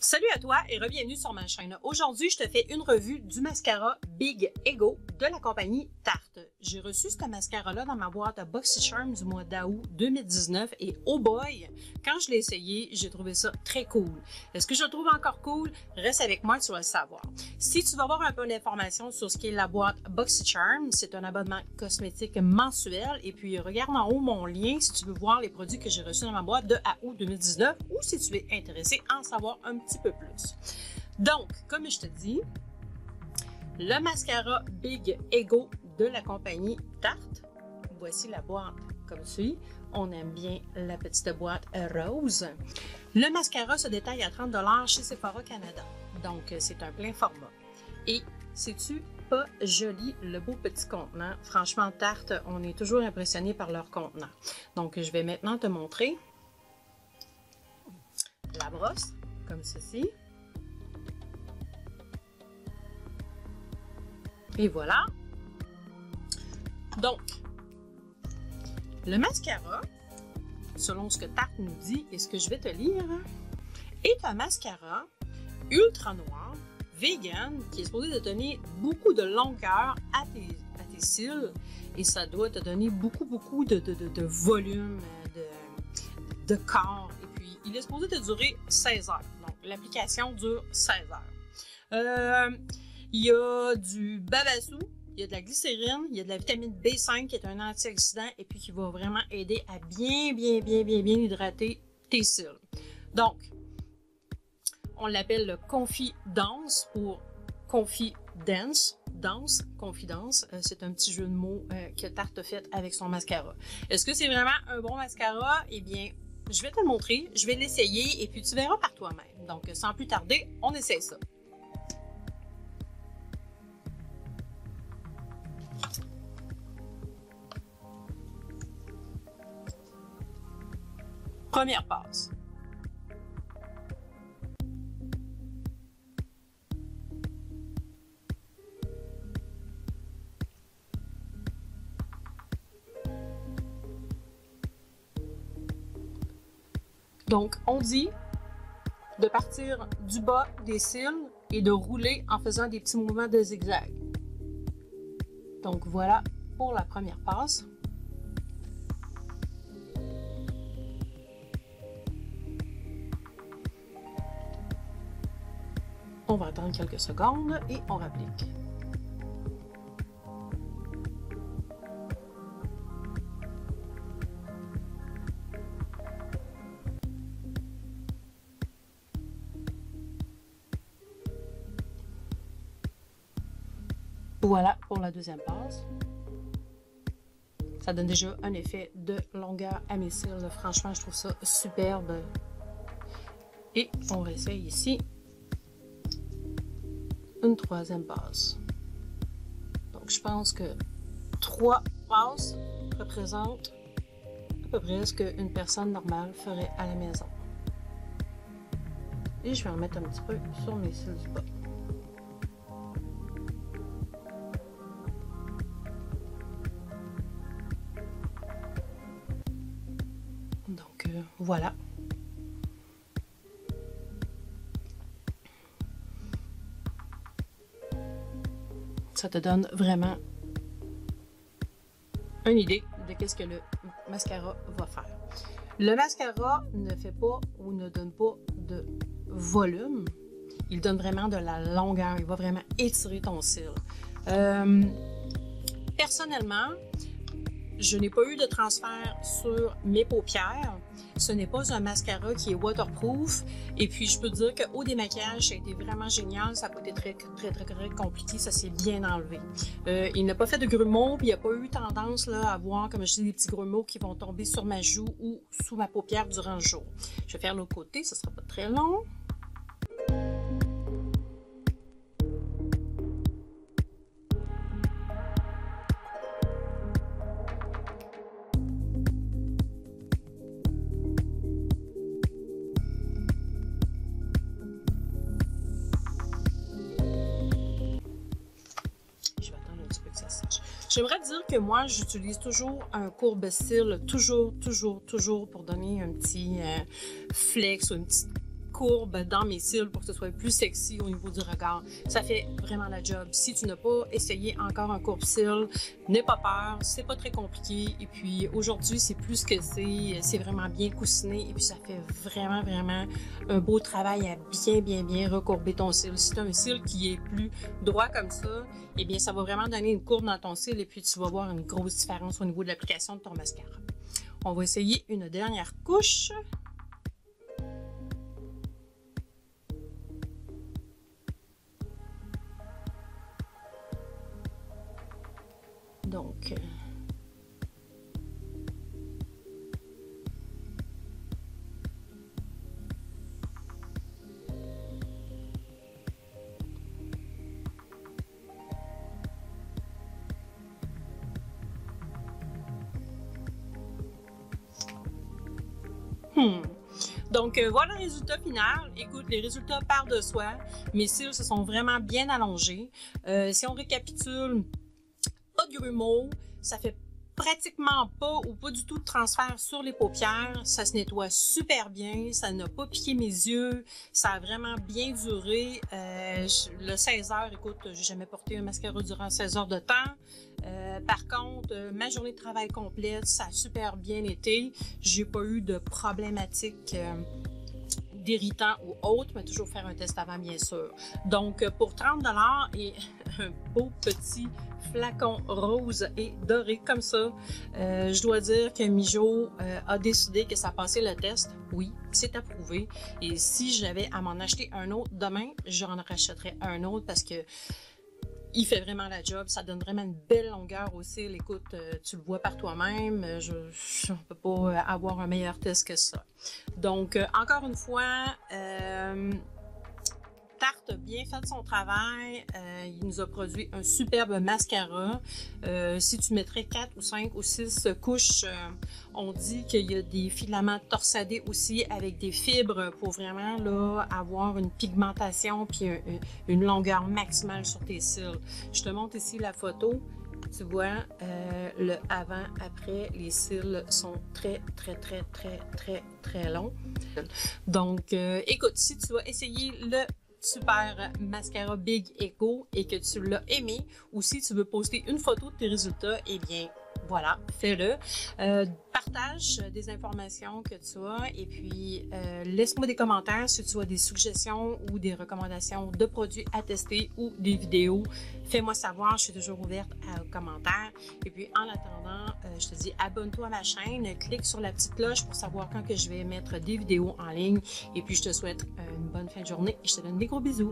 Salut à toi et bienvenue sur ma chaîne. Aujourd'hui, je te fais une revue du mascara Big Ego de la compagnie Tarte. J'ai reçu ce mascara-là dans ma boîte à BoxyCharm du mois d'août 2019 et oh boy, quand je l'ai essayé, j'ai trouvé ça très cool. Est-ce que je le trouve encore cool? Reste avec moi, tu vas le savoir. Si tu veux avoir un peu d'informations sur ce qu'est la boîte BoxyCharm, c'est un abonnement cosmétique mensuel et puis regarde en haut mon lien si tu veux voir les produits que j'ai reçus dans ma boîte de août 2019 ou si tu es intéressé à en savoir un petit peu plus. Donc, comme je te dis, le mascara Big Ego de la compagnie Tarte. Voici la boîte comme suit. On aime bien la petite boîte rose. Le mascara se détaille à 30$ chez Sephora Canada. Donc, c'est un plein format. Et, sais-tu, pas joli le beau petit contenant. Franchement, Tarte, on est toujours impressionné par leur contenant. Donc, je vais maintenant te montrer la brosse, comme ceci. Et voilà. Donc, le mascara, selon ce que Tarte nous dit et ce que je vais te lire, est un mascara ultra noir, vegan, qui est supposé te donner beaucoup de longueur à tes cils et ça doit te donner beaucoup de volume, de corps. Et puis, il est supposé te durer 16 heures. Donc, l'application dure 16 heures. Il y a du babassu, il y a de la glycérine, il y a de la vitamine B5 qui est un antioxydant et puis qui va vraiment aider à bien hydrater tes cils. Donc, on l'appelle le Confidence pour Confidence. Confidence, c'est un petit jeu de mots que Tarte a fait avec son mascara. Est-ce que c'est vraiment un bon mascara? Eh bien, je vais te le montrer, je vais l'essayer et puis tu verras par toi-même. Donc, sans plus tarder, on essaie ça. Première passe. Donc, on dit de partir du bas des cils et de rouler en faisant des petits mouvements de zigzag. Donc, voilà pour la première passe. On va attendre quelques secondes et on applique. Voilà pour la deuxième passe. Ça donne déjà un effet de longueur à mes cils. Franchement, je trouve ça superbe. Et on réessaye ici une troisième passe. Donc, je pense que 3 passes représentent à peu près ce qu'une personne normale ferait à la maison. Et je vais en mettre un petit peu sur mes cils du bas. Donc, voilà. Ça te donne vraiment une idée de qu'est-ce que le mascara va faire. Le mascara ne fait pas ou ne donne pas de volume. Il donne vraiment de la longueur. Il va vraiment étirer ton cil. Personnellement, je n'ai pas eu de transfert sur mes paupières. Ce n'est pas un mascara qui est waterproof. Et puis, je peux te dire qu'au démaquillage, ça a été vraiment génial. Ça n'a pas été très compliqué. Ça s'est bien enlevé. Il n'a pas fait de grumeaux. Puis, il n'y a pas eu tendance là, à voir, comme je dis, des petits grumeaux qui vont tomber sur ma joue ou sous ma paupière durant le jour. Je vais faire l'autre côté. Ça ne sera pas très long. J'aimerais dire que moi, j'utilise toujours un courbe-cils, toujours pour donner un petit flex ou une petite courbe dans mes cils pour que ce soit plus sexy au niveau du regard. Ça fait vraiment la job. Si tu n'as pas essayé encore un courbe-cils, n'aie pas peur, c'est pas très compliqué. Et puis aujourd'hui, c'est plus ce que c'est vraiment bien coussiné et puis ça fait vraiment un beau travail à bien recourber ton cil. Si tu as un cil qui est plus droit comme ça, eh bien ça va vraiment donner une courbe dans ton cil et puis tu vas voir une grosse différence au niveau de l'application de ton mascara. On va essayer une dernière couche. Donc, Donc, voilà le résultat final. Écoute, les résultats parlent de soi. Mes cils se sont vraiment bien allongés. Si on récapitule, pas de grumeaux, ça fait pratiquement pas ou pas du tout de transfert sur les paupières. Ça se nettoie super bien, ça n'a pas piqué mes yeux, ça a vraiment bien duré. Le 16 heures, écoute, j'ai jamais porté un mascara durant 16 heures de temps. Par contre, ma journée de travail complète, ça a super bien été. J'ai pas eu de problématiques d'irritants ou autres, mais toujours faire un test avant, bien sûr. Donc, pour 30 $ et un beau petit flacon rose et doré comme ça, je dois dire que Mijo a décidé que ça passait le test. Oui, c'est approuvé. Et si j'avais à m'en acheter un autre demain, j'en rachèterais un autre parce que il fait vraiment la job, ça donne vraiment une belle longueur aussi. Écoute, tu le vois par toi-même, je ne peux pas avoir un meilleur test que ça. Donc, encore une fois, Tarte a bien fait son travail. Il nous a produit un superbe mascara. Si tu mettrais 4 ou 5 ou 6 couches, on dit qu'il y a des filaments torsadés aussi avec des fibres pour vraiment là, avoir une pigmentation puis une longueur maximale sur tes cils. Je te montre ici la photo. Tu vois, le avant-après, les cils sont très longs. Donc, écoute, si tu vas essayer le super mascara Big Ego et que tu l'as aimé, ou si tu veux poster une photo de tes résultats, eh bien, voilà, fais-le. Partage des informations que tu as et puis laisse-moi des commentaires si tu as des suggestions ou des recommandations de produits à tester ou des vidéos. Fais-moi savoir, je suis toujours ouverte aux commentaires. Et puis en attendant, je te dis abonne-toi à ma chaîne, clique sur la petite cloche pour savoir quand que je vais mettre des vidéos en ligne. Et puis je te souhaite une bonne fin de journée et je te donne des gros bisous.